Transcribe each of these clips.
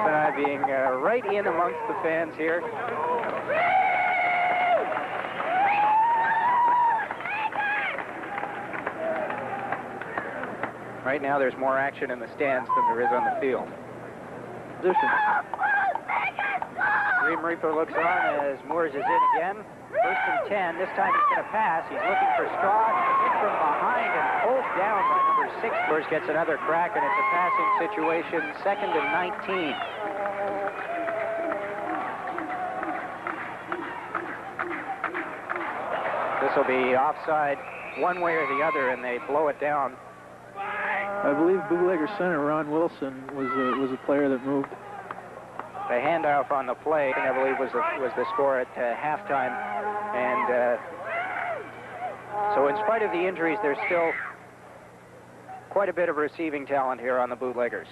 and I being right in amongst the fans here. Right now, there's more action in the stands than there is on the field. Position. Green Reaper looks on as Moores is in again. First and 10. This time he's going to pass. He's looking for Straw. Hit from behind and pulled down by number 6. Moores gets another crack, and it's a passing situation. Second and 19. This will be offside one way or the other, and they blow it down. I believe Bootlegger center Ron Wilson was a player that moved. The handoff on the play, I believe, was the score at halftime. And so in spite of the injuries, there's still quite a bit of receiving talent here on the Bootleggers.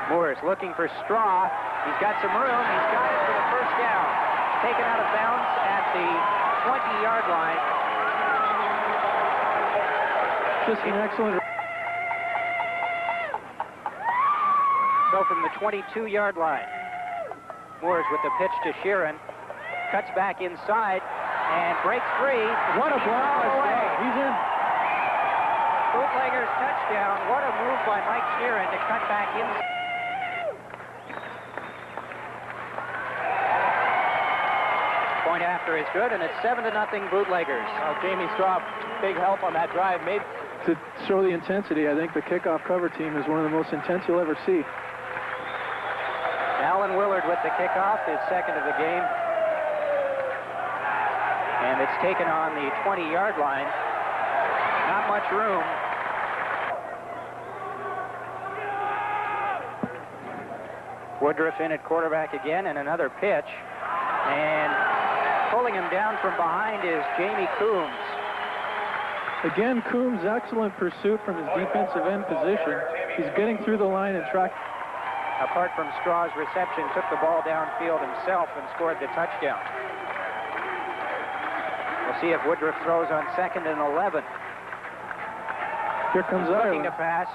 Moores looking for Straw. He's got some room. He's got it for the first down. Taken out of bounds at the 20-yard line. Just an excellent. So from the 22-yard line, Moores with the pitch to Sheeran, cuts back inside and breaks free. What a block by Straw. He's in. Bootleggers touchdown. What a move by Mike Sheeran to cut back in. Point after is good, and it's 7-0 Bootleggers. Jamie Straw, big help on that drive. Made to show the intensity, I think the kickoff cover team is one of the most intense you'll ever see. Alan Willard with the kickoff, his second of the game. And it's taken on the 20-yard line. Not much room. Woodruff in at quarterback again, and another pitch. And pulling him down from behind is Jamie Coombs. Again, Coombs' excellent pursuit from his defensive end position. He's getting through the line and track. Apart from Straw's reception, took the ball downfield himself and scored the touchdown. We'll see if Woodruff throws on 2nd and 11. Here comes looking to Iowa. pass,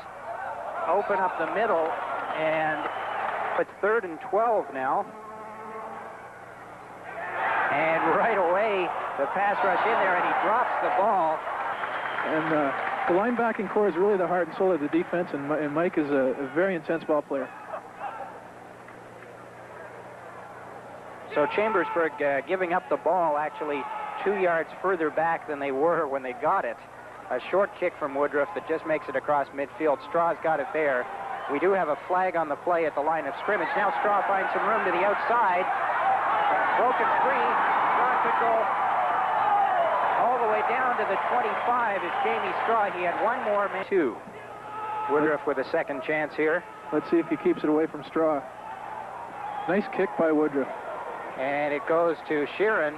open up the middle, and it's 3rd and 12 now. And right away, the pass rush in there, and he drops the ball. And the linebacking core is really the heart and soul of the defense, and Mike is a very intense ball player. So Chalmersberg giving up the ball actually 2 yards further back than they were when they got it. A short kick from Woodruff that just makes it across midfield. Straw's got it there. We do have a flag on the play at the line of scrimmage. Now Straw finds some room to the outside. Broken free. Straw could go all the way down to the 25 is Jamie Straw. He had one more man. 2. Woodruff with a second chance here. Let's see if he keeps it away from Straw. Nice kick by Woodruff. And it goes to Sheeran.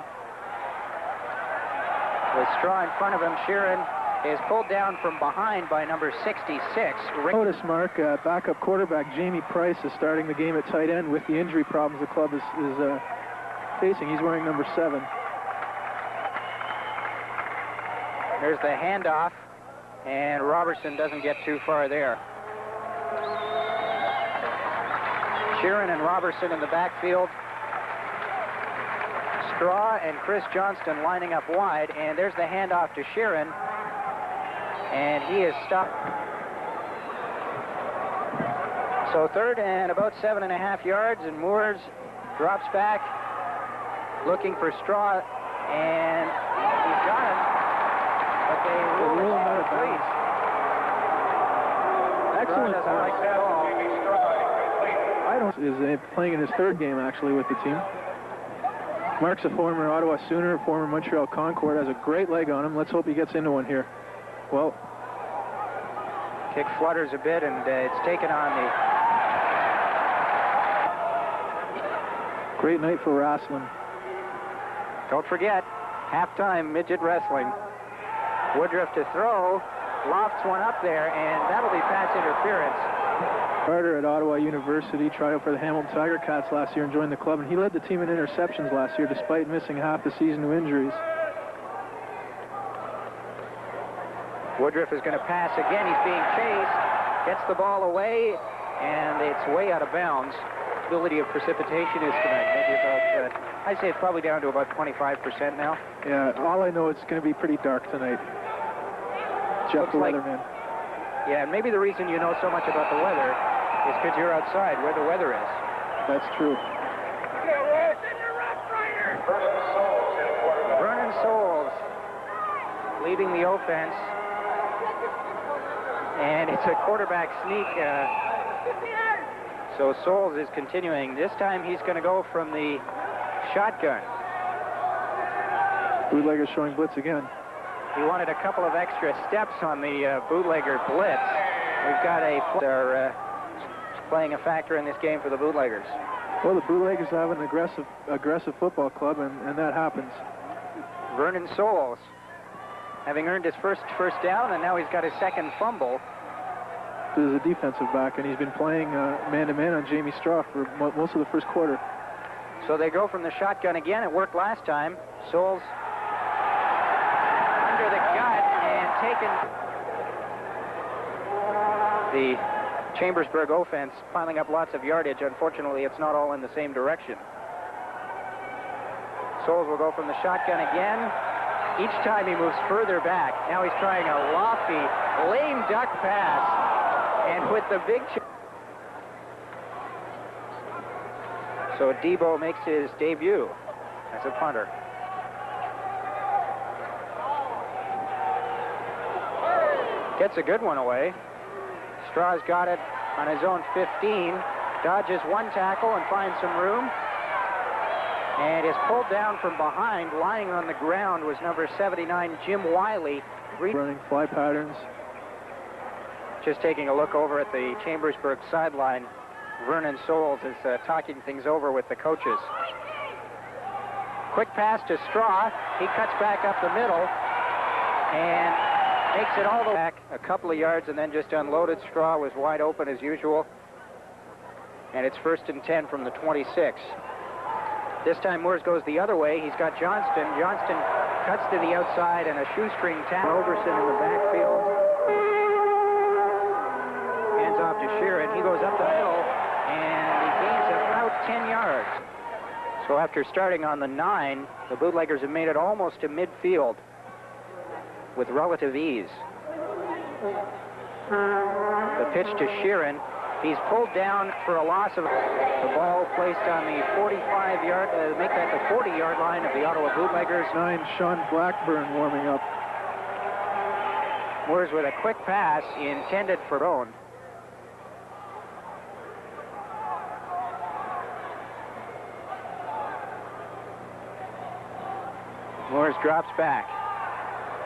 With Straw in front of him, Sheeran is pulled down from behind by number 66. Notice, Mark, backup quarterback Jamie Price is starting the game at tight end with the injury problems the club is facing. He's wearing number 7. There's the handoff, and Robertson doesn't get too far there. Sheeran and Robertson in the backfield. Straw and Chris Johnston lining up wide, and there's the handoff to Sheeran, and he is stopped. So 3rd and about 7.5 yards, and Moores drops back, looking for Straw, and he's got him, but they rule him out of bounds. Excellent. Doesn't like that ball. Is playing in his 3rd game actually with the team. Mark's a former Ottawa Sooner, former Montreal Concord, has a great leg on him. Let's hope he gets into one here. Well, kick flutters a bit, and it's taken on the... Great night for wrestling. Don't forget, halftime midget wrestling. Woodruff to throw, lofts one up there, and that'll be pass interference. Carter at Ottawa University tried out for the Hamilton Tiger Cats last year and joined the club, and he led the team in interceptions last year despite missing half the season to injuries. Woodruff is going to pass again. He's being chased, gets the ball away, and it's way out of bounds. Possibility of precipitation is tonight, maybe about, I'd say it's probably down to about 25% now. Yeah, all I know it's going to be pretty dark tonight. Jeff, the weatherman. Yeah, and maybe the reason you know so much about the weather is because you're outside where the weather is. That's true. Vernon Souls leading the offense. And it's a quarterback sneak. So Souls is continuing. This time he's going to go from the shotgun. Bootleggers showing blitz again. He wanted a couple of extra steps on the bootlegger blitz. We've got they're playing a factor in this game for the Bootleggers. Well, the Bootleggers have an aggressive football club, and that happens. Vernon Souls, having earned his first down, and now he's got his second fumble. This is a defensive back, and he's been playing man-to-man on Jamie Straw for most of the first quarter. So they go from the shotgun again. It worked last time. Souls under the gut and taken. The Chalmersberg offense piling up lots of yardage. Unfortunately, it's not all in the same direction. Souls will go from the shotgun again. Each time he moves further back. Now he's trying a lofty, lame duck pass. And with the big... So Debo makes his debut as a punter. Gets a good one away. Straw's got it on his own 15. Dodges one tackle and finds some room. And is pulled down from behind. Lying on the ground was number 79, Jim Wiley. Running fly patterns. Just taking a look over at the Chalmersberg sideline. Vernon Souls is talking things over with the coaches. Quick pass to Straw. He cuts back up the middle and makes it all the way back a couple of yards and then just unloaded. Straw was wide open as usual. And it's 1st and 10 from the 26. This time Moores goes the other way. He's got Johnston. Johnston cuts to the outside and a shoestring tackle. Roberson in the backfield. Hands off to Sheeran. He goes up the middle and he gains about 10 yards. So after starting on the 9, the Bootleggers have made it almost to midfield with relative ease. The pitch to Sheeran. He's pulled down for a loss of the ball placed on the 45-yard, make that the 40-yard line of the Ottawa Bootleggers. 9, Sean Blackburn warming up. Moores with a quick pass intended for Bone. Moores drops back,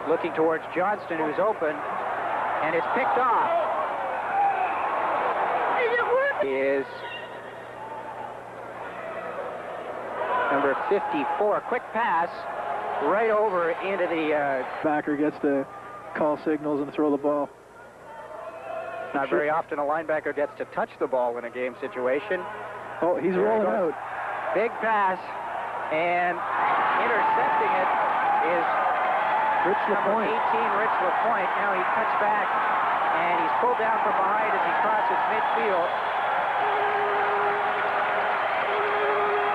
looking towards Johnston, who's open, and it's picked off. Is number 54. Quick pass right over into the... Backer gets to call signals and throw the ball. Not very often a linebacker gets to touch the ball in a game situation. Oh, he's rolling out. Big pass, and intercepting it is Rich LaPointe. 18, Rich LaPointe. Now he cuts back, and he's pulled down from behind as he crosses midfield.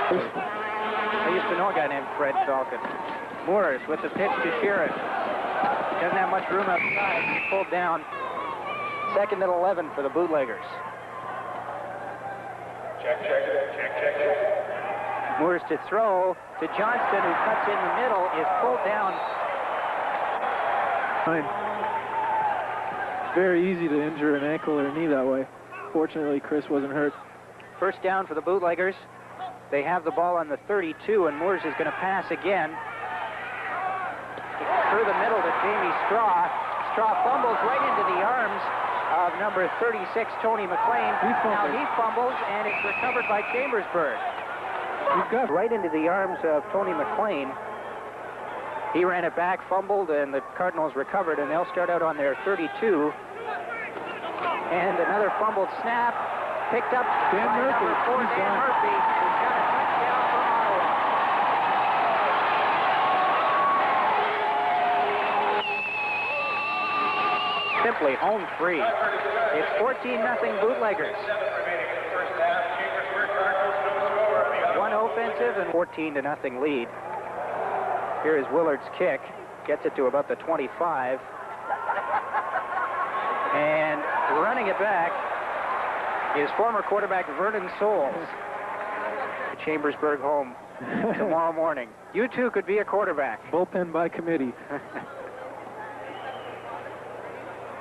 I used to know a guy named Fred Falcon. Moores with the pitch to Sheeran. Doesn't have much room outside. He's pulled down. 2nd and 11 for the Bootleggers. Check. Moores to throw to Johnston, who cuts in the middle, is pulled down. Fine. Very easy to injure an ankle or a knee that way. Fortunately, Chris wasn't hurt. 1st down for the Bootleggers. They have the ball on the 32, and Moores is going to pass again. Through the middle to Jamie Straw. Straw fumbles right into the arms of number 36, Tony McLean. Now he fumbles, and it's recovered by Chalmersberg. He's got right into the arms of Tony McLean. He ran it back, fumbled, and the Cardinals recovered, and they'll start out on their 32. And another fumbled snap. Picked up Dan by Murphy. number 4, Dan Murphy, who's got a touchdown for Ottawa. simply home free. It's 14-0 Bootleggers. One offensive and 14-0 lead. Here is Willard's kick. Gets it to about the 25. And running it back is former quarterback Vernon Souls. Chambersburg home tomorrow morning. You too could be a quarterback. Bullpen by committee.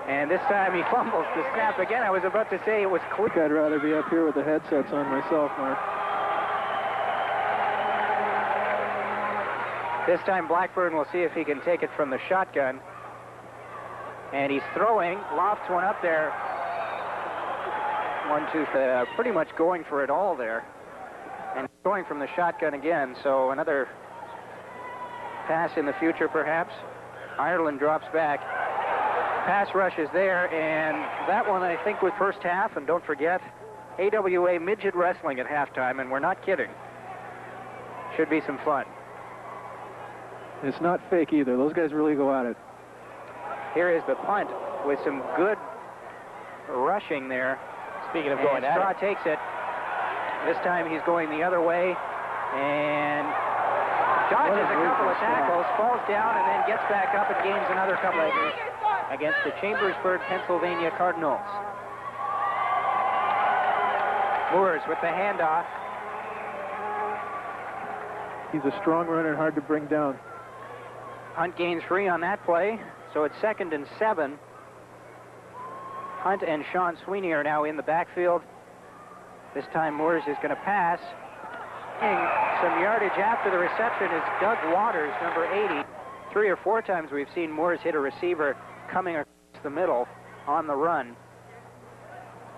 And this time he fumbles the snap again. I was about to say it was clear. I'd rather be up here with the headsets on myself, Mark. This time Blackburn will see if he can take it from the shotgun. And he's throwing, lofts one up there. 1-2, pretty much going for it all there. And going from the shotgun again, so another pass in the future perhaps. Ireland drops back. Pass rush is there, and that one I think was first half, and don't forget, AWA midget wrestling at halftime, and we're not kidding. Should be some fun. It's not fake either. Those guys really go at it. Here is the punt with some good rushing there. Speaking of going at Straw it. takes it. This time he's going the other way and dodges a couple of tackles, falls down, and then gets back up and gains another couple of yards against the Chambersburg, Pennsylvania Cardinals. Moores with the handoff. He's a strong runner and hard to bring down. Hunt gains free on that play, so it's 2nd and 7. Hunt and Sean Sweeney are now in the backfield. This time Moores is going to pass. Some yardage after the reception is Doug Waters, number 80. 3 or 4 times we've seen Moores hit a receiver coming across the middle on the run.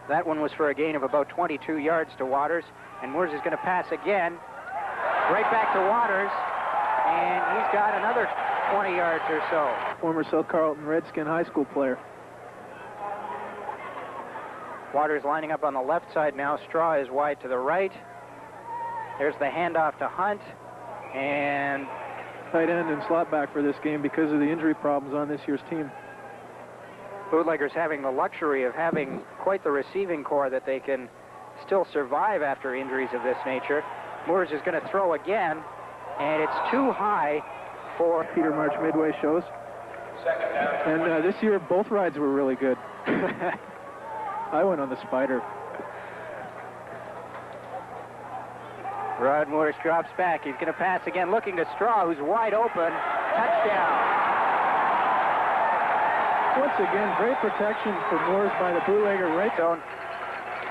That one was for a gain of about 22 yards to Waters, and Moores is going to pass again. Right back to Waters, and he's got another 20 yards or so. Former South Carlton Redskin high school player. Waters lining up on the left side now. Straw is wide to the right. There's the handoff to Hunt, and Tight end and slot back for this game because of the injury problems on this year's team. Bootleggers having the luxury of having quite the receiving core that they can still survive after injuries of this nature. Moores is going to throw again, and it's too high for Peter March Midway shows. And this year, both rides were really good. I went on the Spider. Rod Moores drops back. He's going to pass again, looking to Straw, who's wide open. Touchdown. Once again, great protection for Moores by the bootlegger right zone.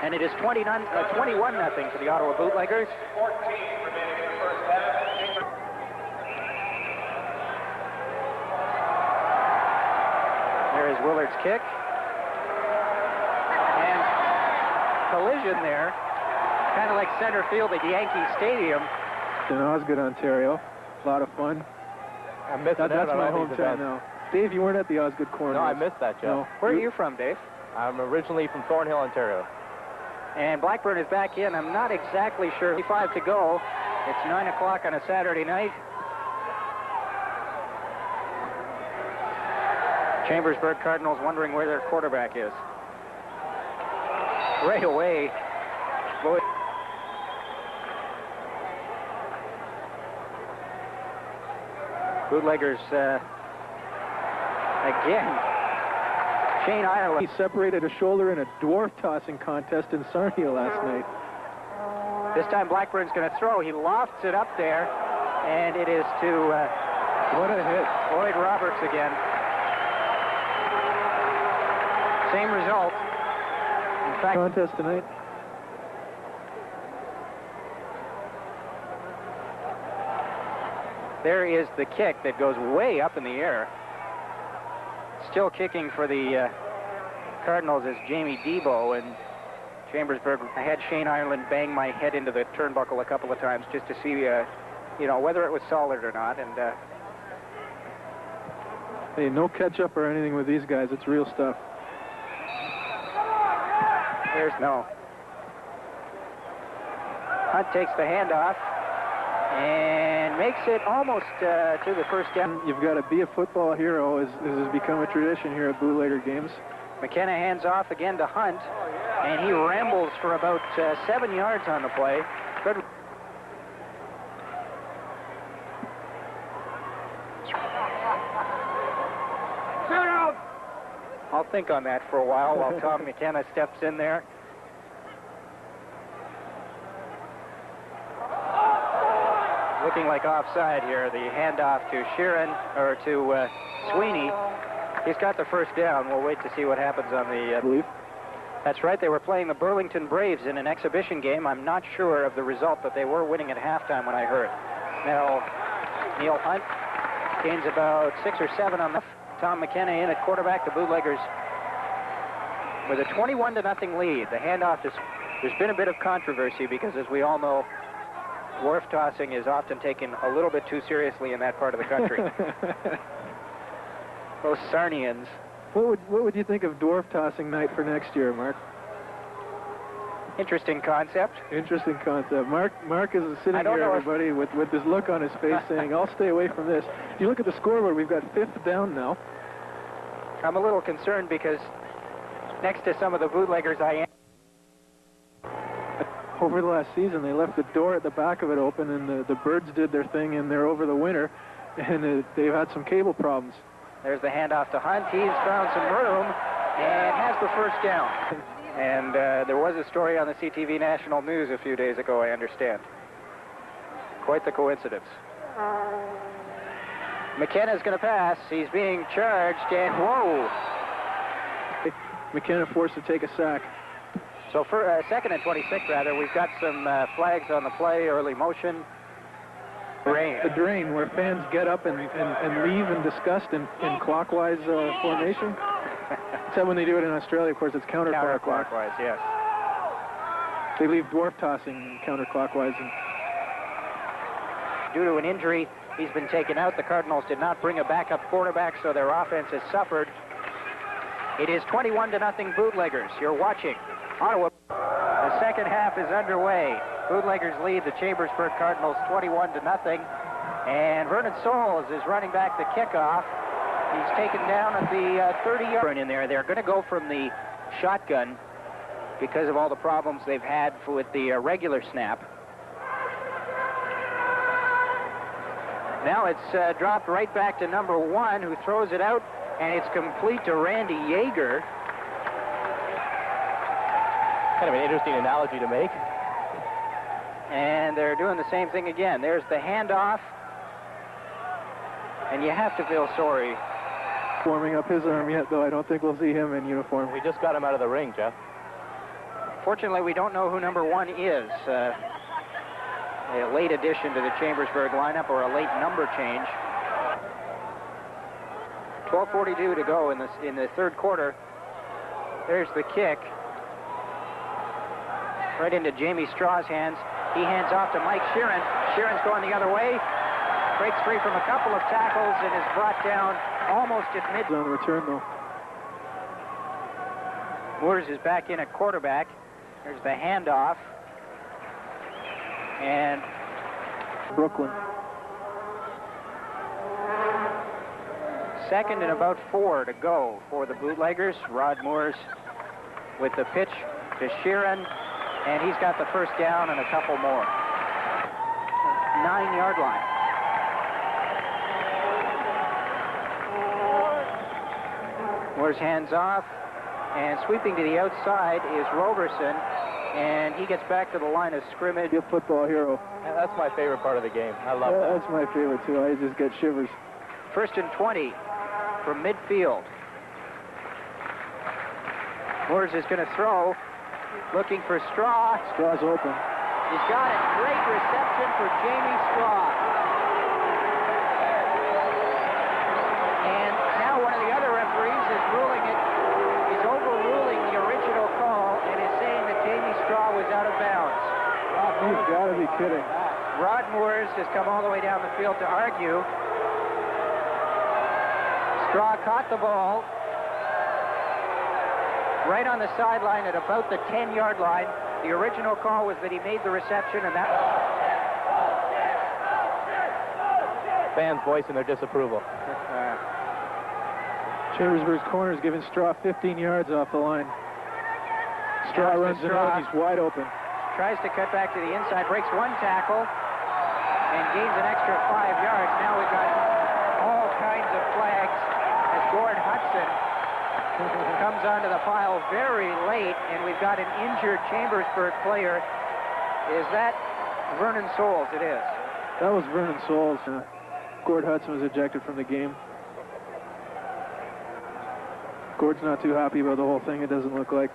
And it is 21-0 for the Ottawa Bootleggers. There is Willard's kick. And collision there. Kind of like center field at Yankee Stadium. in Osgood, Ontario. A lot of fun. I missed that. That's my hometown now. Dave, you weren't at the Osgood Corner. No, I missed that, Joe. No. Where are you from, Dave? I'm originally from Thornhill, Ontario. And Blackburn is back in. I'm not exactly sure. 5 to go. It's 9 o'clock on a Saturday night. Chambersburg Cardinals wondering where their quarterback is. Right away. Bootleggers again. Shane Ireland. He separated a shoulder in a dwarf tossing contest in Sarnia last night. This time Blackburn's going to throw. He lofts it up there, and it is to what a hit. Lloyd Roberts again. Same result. In fact, contest tonight. there is the kick that goes way up in the air. Still kicking for the Cardinals is Jamie Debo, and Chambersburg. I had Shane Ireland bang my head into the turnbuckle a couple of times just to see, you know, whether it was solid or not. And hey, no catch-up or anything with these guys. It's real stuff. There's no. Hunt takes the handoff, and makes it almost to the first down. You've got to be a football hero, as has become a tradition here at Bootlegger games. McKenna hands off again to Hunt, and he rambles for about 7 yards on the play. Good. I'll think on that for a while Tom McKenna steps in there. Looking like offside here. The handoff to Sheeran, or to Sweeney. He's got the first down. We'll wait to see what happens on the... believe. That's right. They were playing the Burlington Braves in an exhibition game. I'm not sure of the result, but they were winning at halftime when I heard. Now, Neil Hunt gains about 6 or 7 on the... Tom McKenna in at quarterback. The Bootleggers with a 21-0 lead. The handoff is... There's been a bit of controversy because, as we all know, dwarf tossing is often taken a little bit too seriously in that part of the country. Those Sarnians. What would you think of dwarf tossing night for next year, Mark? Interesting concept. Interesting concept. Mark is sitting here, everybody, with this look on his face saying, I'll stay away from this. If you look at the scoreboard, we've got 5th down now. I'm a little concerned because next to some of the Bootleggers I am. Over the last season, they left the door at the back of it open, and the birds did their thing in there over the winter, and they've had some cable problems. There's the handoff to Hunt. He's found some room and has the first down. And there was a story on the CTV National News a few days ago, I understand. Quite the coincidence. McKenna's going to pass. He's being charged, and whoa! McKenna forced to take a sack. So for 2nd and 26, rather, we've got some flags on the play, early motion. Drain. The drain, where fans get up and leave in disgust in clockwise formation. Except when they do it in Australia, of course, it's counterclockwise. Counterclockwise, yes. They leave dwarf tossing counterclockwise. Due to an injury, he's been taken out. The Cardinals did not bring a backup quarterback, so their offense has suffered. It is 21-0 Bootleggers. You're watching Ottawa. The second half is underway. Bootleggers lead the Chalmersberg Cardinals 21-0. And Vernon Souls is running back the kickoff. He's taken down at the 30-yard in there. They're going to go from the shotgun because of all the problems they've had with the regular snap. Now it's dropped right back to number 1, who throws it out, and it's complete to Randy Yeager. Kind of an interesting analogy to make. And they're doing the same thing again. There's the handoff. And you have to feel sorry. Warming up his arm yet, though. I don't think we'll see him in uniform. We just got him out of the ring, Jeff. Fortunately, we don't know who number 1 is. A late addition to the Chalmersberg lineup or a late number change. 12:42 to go in the third quarter. There's the kick. Right into Jamie Straw's hands. He hands off to Mike Sheeran. Sheeran's going the other way. Breaks free from a couple of tackles and is brought down almost at mid. On the return, though. Moores is back in at quarterback. There's the handoff. And Brooklyn. 2nd and about 4 to go for the Bootleggers. Rod Moores with the pitch to Sheeran. And he's got the first down and a couple more. 9-yard line. Moore's hands off, and sweeping to the outside is Roberson, and he gets back to the line of scrimmage. Be a football hero. That's my favorite part of the game. I love that. That's my favorite, too. I just get shivers. 1st and 20 from midfield. Moores is going to throw. Looking for Straw. Straw's open. He's got it. Great reception for Jamie Straw. And now one of the other referees is overruling the original call and is saying that Jamie Straw was out of bounds. You've got to be kidding. Rod Moores has come all the way down the field to argue. Straw caught the ball right on the sideline at about the 10-yard line. The original call was that he made the reception, and that fans voicing their disapproval. Chambersburg's corner is giving Straw 15 yards off the line. Straw runs it out. He's wide open. Tries to cut back to the inside, breaks one tackle, and gains an extra 5 yards. Now we've got all kinds of flags as Gord Hudson comes onto the pile very late, and we've got an injured Chambersburg player. Is that Vernon Souls? It is. That was Vernon Souls. Gord Hudson was ejected from the game. Gord's not too happy about the whole thing, it doesn't look like.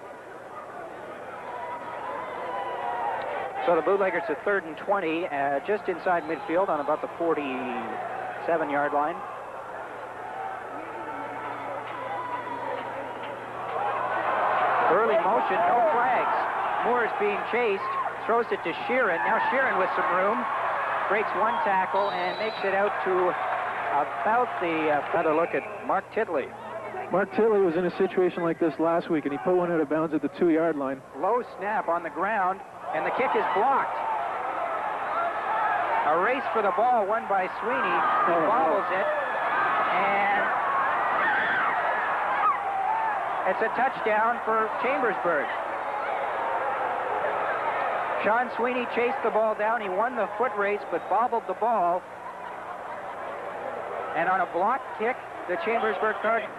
So the Bootleggers at 3rd and 20, just inside midfield on about the 47-yard line. Early motion, no flags. Moore is being chased, throws it to Sheeran. Now Sheeran with some room, breaks one tackle and makes it out to about the... another look at Mark Titley. Mark Titley was in a situation like this last week, and he put one out of bounds at the 2-yard line. Low snap on the ground, and the kick is blocked. A race for the ball won by Sweeney. He bobbles it, and it's a touchdown for Chambersburg. Sean Sweeney chased the ball down. He won the foot race, but bobbled the ball. And on a blocked kick, the Chambersburg Cardinals.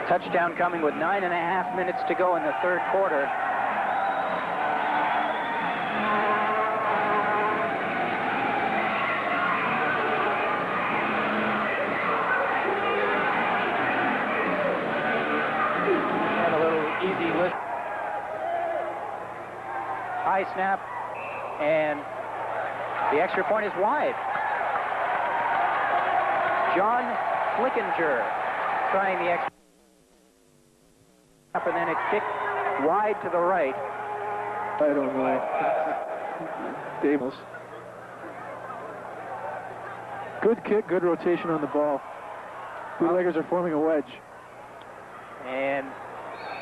Touchdown coming with 9.5 minutes to go in the 3rd quarter. And a little easy lift. High snap, and the extra point is wide. John Flickinger trying the extra. And then it kicked wide to the right. I don't know. Davis. Good kick, good rotation on the ball. Bootleggers are forming a wedge. And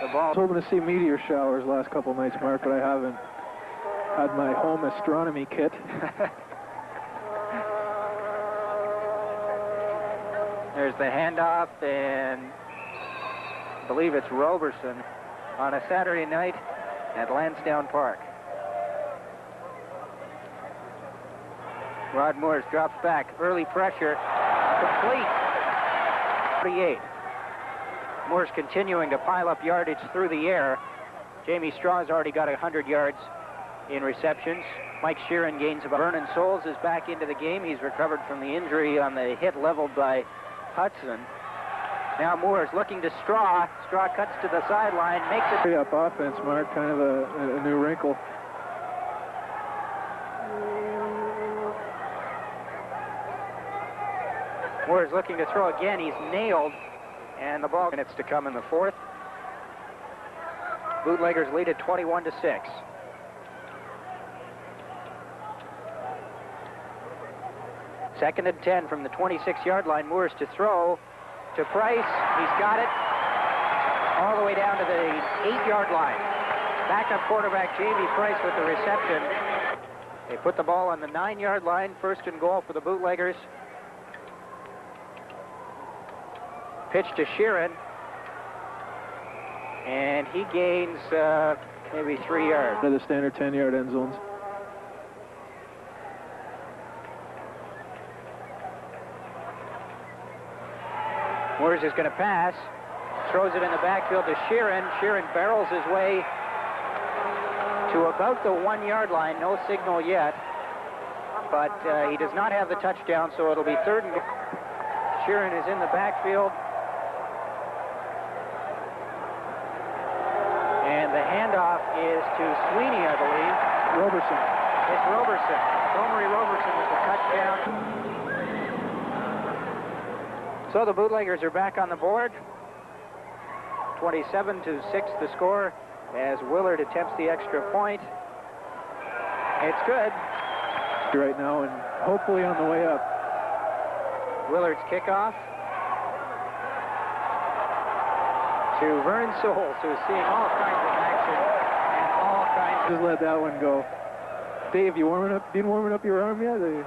the ball... I was hoping to see meteor showers last couple nights, Mark, but I haven't had my home astronomy kit. There's the handoff, and I believe it's Roberson on a Saturday night at Lansdowne Park. Rod Moores drops back. Early pressure. Complete. 38. Moores continuing to pile up yardage through the air. Jamie Straw's already got 100 yards in receptions. Mike Sheeran gains about. Vernon Souls is back into the game. He's recovered from the injury on the hit leveled by Hudson. Now Moore is looking to Straw. Straw cuts to the sideline, makes it... Free up offense, Mark, kind of a new wrinkle. Moore is looking to throw again. He's nailed, and the ball minutes to come in the 4th. Bootleggers lead at 21-6. Second and 10 from the 26-yard line. Moore is to throw to Price. He's got it all the way down to the 8-yard line. Backup quarterback Jamie Price with the reception. They put the ball on the 9-yard line. 1st and goal for the Bootleggers. Pitch to Sheeran, and he gains maybe 3 yards. To the standard 10-yard end zones. Moores is going to pass, throws it in the backfield to Sheeran. Sheeran barrels his way to about the 1-yard line. No signal yet, but he does not have the touchdown, so it'll be 3rd and goal. Sheeran is in the backfield. And the handoff is to Sweeney, I believe. Roberson. It's Roberson. Gomery Roberson with the touchdown. So the Bootleggers are back on the board. 27-6 the score as Willard attempts the extra point. It's good. Right now, and hopefully on the way up. Willard's kickoff to Vernon Souls, who is seeing all kinds of action and all kinds. Just let that one go. Dave, you been warming up your arm yet? And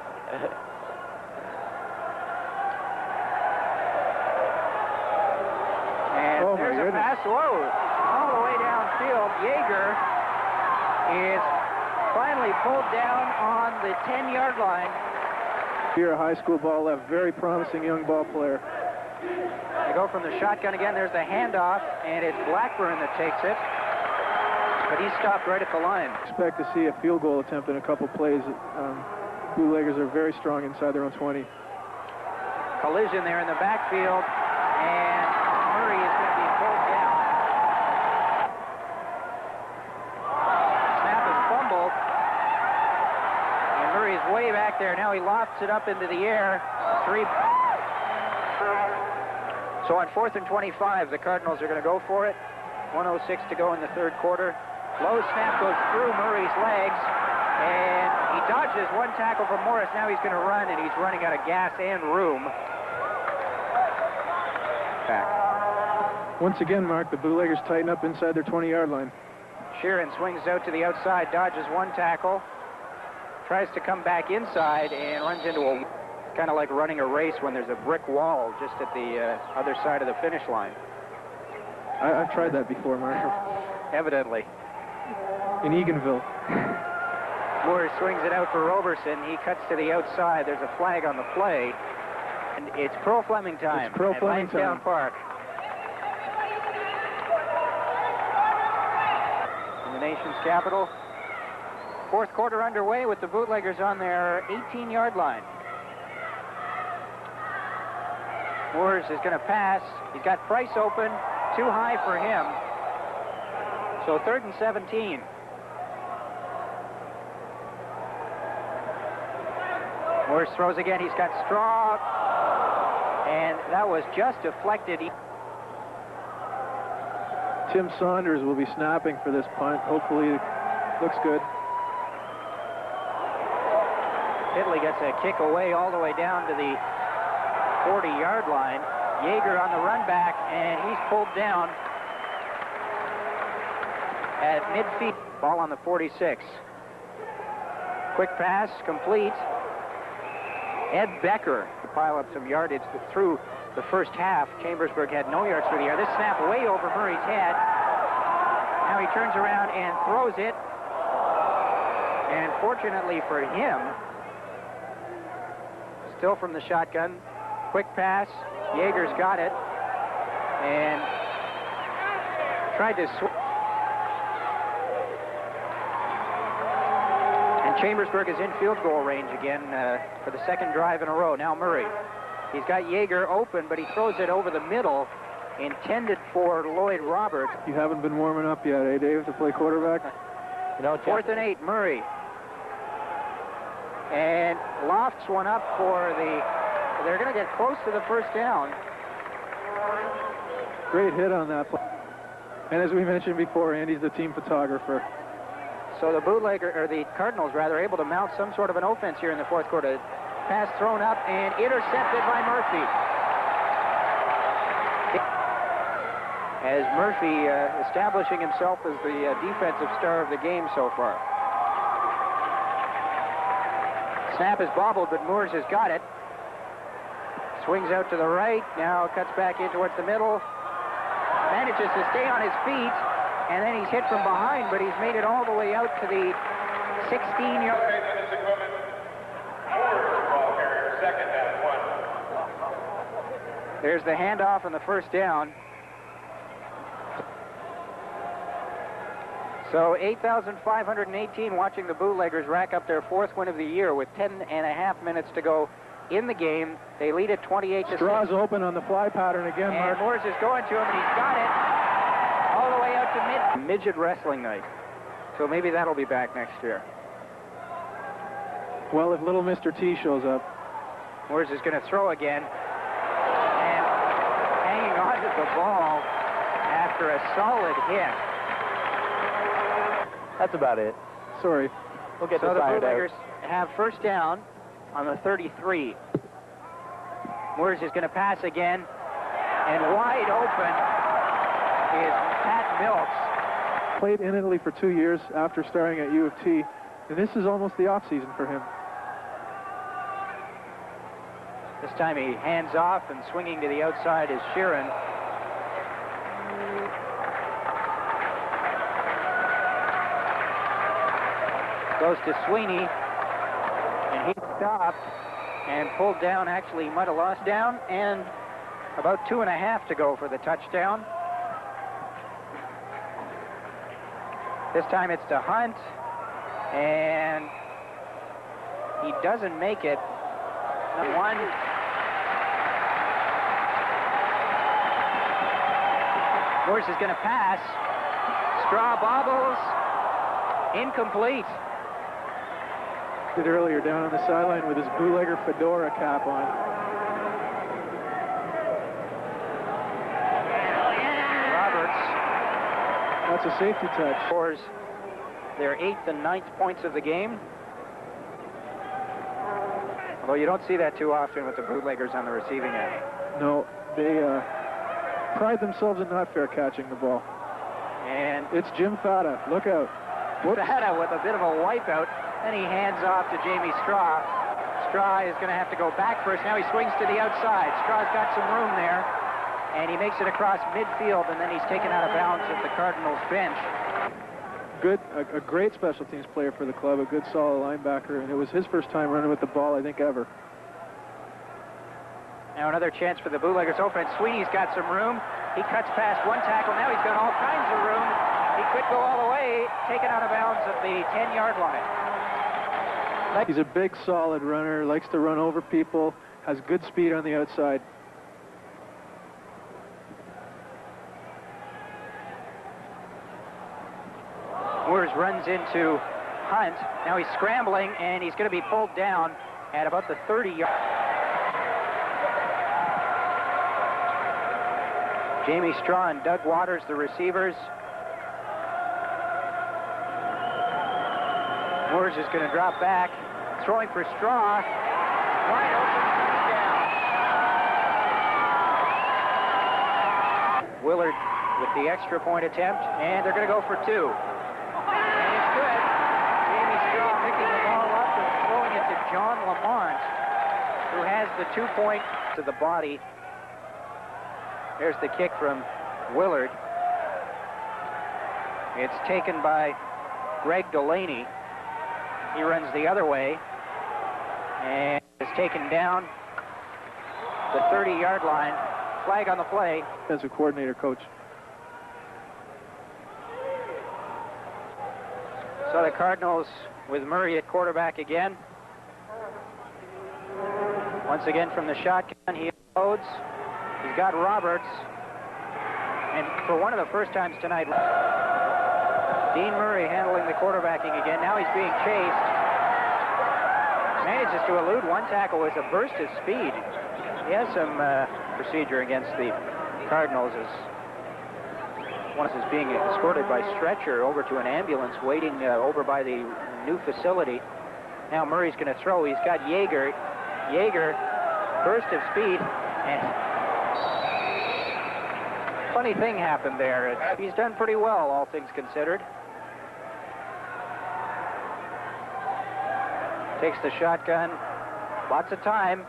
oh, there's a pass. Whoa! All the way downfield. Yeager is finally pulled down on the 10-yard line. Here, a high school ball left. Very promising young ball player. They go from the shotgun again. There's the handoff, and it's Blackburn that takes it. But he stopped right at the line. Expect to see a field goal attempt in a couple plays. Bootleggers are very strong inside their own 20. Collision there in the backfield, and Murray is going to be pulled down. Snap is fumbled, and Murray's way back there. Now he lofts it up into the air. So on 4th and 25, the Cardinals are going to go for it. 1:06 to go in the third quarter. Low snap goes through Murray's legs, and he dodges one tackle from Morris. Now he's going to run, and he's running out of gas and room. Back. Once again, Mark, the Bootleggers tighten up inside their 20-yard line. Sheeran swings out to the outside, dodges one tackle, tries to come back inside, and runs into a... kind of like running a race when there's a brick wall just at the other side of the finish line. I've tried that before, Mark. Evidently. In Eganville. Moore swings it out for Roberson. He cuts to the outside. There's a flag on the play. And it's Pearl Fleming time. It's Pearl Fleming time. Lansdowne Park. In the nation's capital. Fourth quarter underway with the Bootleggers on their 18-yard line. Moores is going to pass. He's got Price open. Too high for him. So 3rd and 17. Moores throws again. He's got Straw. And that was just deflected. Tim Saunders will be snapping for this punt. Hopefully it looks good. Italy gets a kick away all the way down to the 40-yard line. Yeager on the run back, and he's pulled down at midfield. Ball on the 46. Quick pass, complete. Ed Becker to pile up some yardage through the first half. Chalmersberg had no yards through the air. This snap way over Murray's head. Now he turns around and throws it. And fortunately for him, still from the shotgun, quick pass. Yeager's got it and tried to swing. And Chalmersberg is in field goal range again for the second drive in a row. Now Murray. He's got Yeager open, but he throws it over the middle, intended for Lloyd Roberts. You haven't been warming up yet, eh, Dave, to play quarterback? You know, 4th and 8, Murray. And lofts one up for the... They're going to get close to the first down. Great hit on that play. And as we mentioned before, Andy's the team photographer. So the the Cardinals rather, able to mount some sort of an offense here in the fourth quarter. Pass thrown up and intercepted by Murphy. As Murphy establishing himself as the defensive star of the game so far. Snap is bobbled, but Moores has got it. Swings out to the right, now cuts back in towards the middle. Manages to stay on his feet, and then he's hit from behind, but he's made it all the way out to the 16-yard. There's the handoff and the first down. So 8,518 watching the Bootleggers rack up their 4th win of the year with 10.5 minutes to go in the game. They lead at 28-6. Straws open on the fly pattern again, Mark. And Moores is going to him, and he's got it all the way out to midget wrestling night. So maybe that'll be back next year. Well, if little Mr. T shows up. Moores is going to throw again. And hanging on to the ball after a solid hit. That's about it. Sorry. We'll get so this the ironed Bootleggers out. have first down on the 33. Moores is going to pass again, and wide open is Pat Milks. Played in Italy for 2 years after starting at U of T, and this is almost the off-season for him. This time he hands off, and swinging to the outside is Sheeran. Goes to Sweeney, and he stopped and pulled down. Actually, he might have lost down, and about 2.5 to go for the touchdown. This time it's to Hunt, and he doesn't make it. Number 1. Moores is going to pass. Straw bobbles. Incomplete. Did earlier down on the sideline with his bootlegger fedora cap on. Roberts. That's a safety touch. Scores their 8th and 9th points of the game. Although you don't see that too often with the Bootleggers on the receiving end. No, they pride themselves in not fair catching the ball. And it's Jim Fata. Look out. Fata with a bit of a wipeout. Then he hands off to Jamie Straw. Straw is going to have to go back first. Now he swings to the outside. Straw's got some room there, and he makes it across midfield, and then he's taken out of bounds at the Cardinals bench. A great special teams player for the club, a good solid linebacker, and it was his first time running with the ball, I think, ever. Now another chance for the Bootleggers open. Sweeney's got some room. He cuts past one tackle. Now he's got all kinds of room. He could go all the way, taken out of bounds at the 10-yard line. He's a big, solid runner, likes to run over people, has good speed on the outside. Moores runs into Hunt. Now he's scrambling, and he's going to be pulled down at about the 30-yard. Jamie Straw and Doug Waters, the receivers. Moores is going to drop back, throwing for Straw. Wide open, touchdown. Willard with the extra point attempt, and they're going to go for 2. And it's good. Jamie Straw picking the ball up and throwing it to John Lamont, who has the 2-point to the body. There's the kick from Willard. It's taken by Greg Delaney. He runs the other way and is taken down the 30-yard line. Flag on the play. As a coordinator, coach. So the Cardinals with Murray at quarterback again. Once again from the shotgun, he loads. He's got Roberts. And for one of the first times tonight, Dean Murray handling the quarterbacking again. Now he's being chased. Manages to elude one tackle with a burst of speed. He has some procedure against the Cardinals as one is being escorted by stretcher over to an ambulance waiting over by the new facility. Now Murray's going to throw. He's got Yeager. Yeager, burst of speed, and funny thing happened there. He's done pretty well, all things considered. Takes the shotgun, lots of time,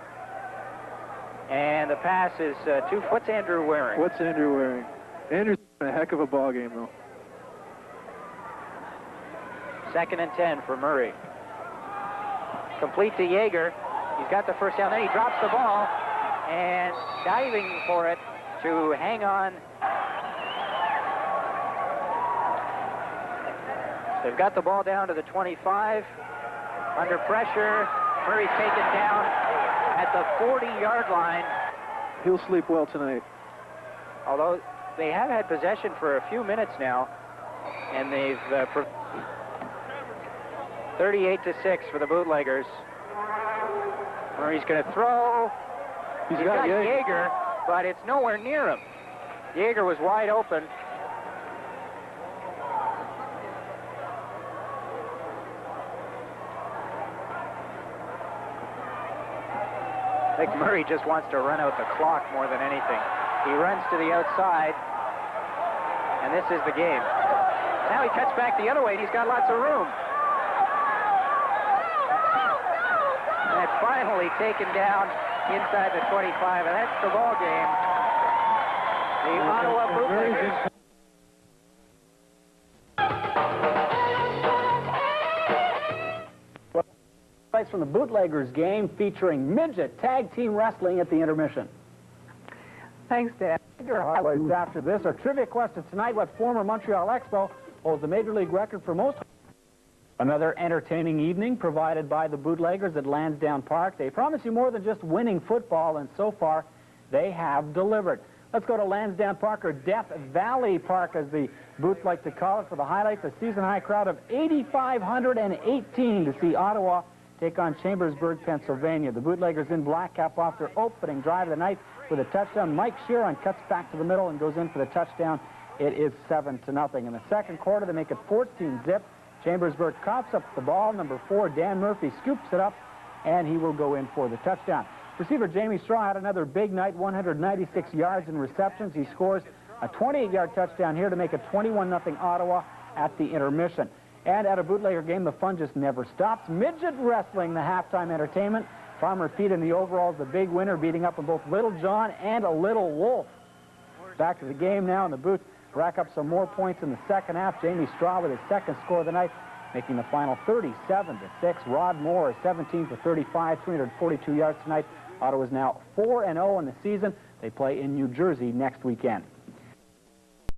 and the pass is 2 foot. What's Andrew wearing? What's Andrew wearing? Andrew's having a heck of a ball game, though. 2nd and 10 for Murray. Complete to Yeager. He's got the first down. Then he drops the ball, and diving for it to hang on. They've got the ball down to the 25. Under pressure, Murray's taken down at the 40-yard line. He'll sleep well tonight. Although they have had possession for a few minutes now, and they've 38-6 for the Bootleggers. Murray's going to throw. He's got Yeager, but it's nowhere near him. Yeager was wide open. I think Murray just wants to run out the clock more than anything. He runs to the outside, and this is the game. Now he cuts back the other way, and he's got lots of room. And it's finally taken down inside the 25, and that's the ball game. The Ottawa Bootleggers. Highlights from the Bootleggers game featuring midget tag team wrestling at the intermission. Thanks, Dan. Your highlights after this. Our trivia question tonight: what former Montreal Expo holds the Major League record for most? Another entertaining evening provided by the Bootleggers at Lansdowne Park. They promise you more than just winning football, and so far they have delivered. Let's go to Lansdowne Park, or Death Valley Park as the Boots like to call it, for the highlights. A season-high crowd of 8,518 to see Ottawa take on Chalmersberg, Pennsylvania. The Bootleggers in black cap off their opening drive of the night with a touchdown. Mike Sheeran cuts back to the middle and goes in for the touchdown. It is 7-0. In the second quarter, they make it 14-zip. Chalmersberg coughs up the ball. Number 4, Dan Murphy, scoops it up, and he will go in for the touchdown. Receiver Jamie Straw had another big night, 196 yards in receptions. He scores a 28-yard touchdown here to make it 21-0 Ottawa at the intermission. And at a Bootlegger game, the fun just never stops. Midget wrestling, the halftime entertainment. Farmer Pete in the overalls, the big winner, beating up on both Little John and a Little Wolf. Back to the game now, and the Boots rack up some more points in the second half. Jamie Straw with his second score of the night, making the final 37-6. Rod Moore, 17 for 35, 342 yards tonight. Ottawa is now 4-0 in the season. They play in New Jersey next weekend.